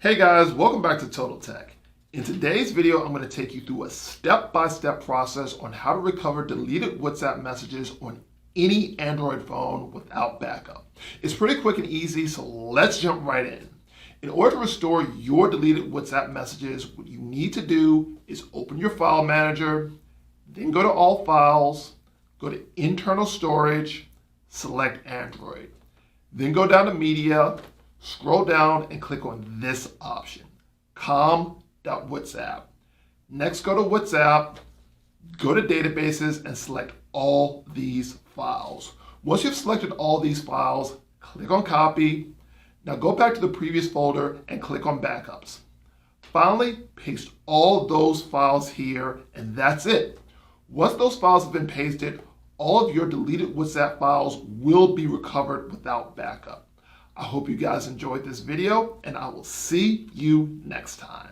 Hey guys, welcome back to Total Tech. In today's video, I'm going to take you through a step-by-step process on how to recover deleted WhatsApp messages on any Android phone without backup. It's pretty quick and easy, so let's jump right in. In order to restore your deleted WhatsApp messages, what you need to do is open your file manager, then go to All Files, go to Internal Storage, select Android. Then go down to Media, scroll down and click on this option, com.whatsapp. Next, go to WhatsApp, go to Databases and select all these files. Once you've selected all these files, click on Copy. Now go back to the previous folder and click on Backups. Finally, paste all those files here and that's it. Once those files have been pasted, all of your deleted WhatsApp files will be recovered without backup. I hope you guys enjoyed this video and I will see you next time.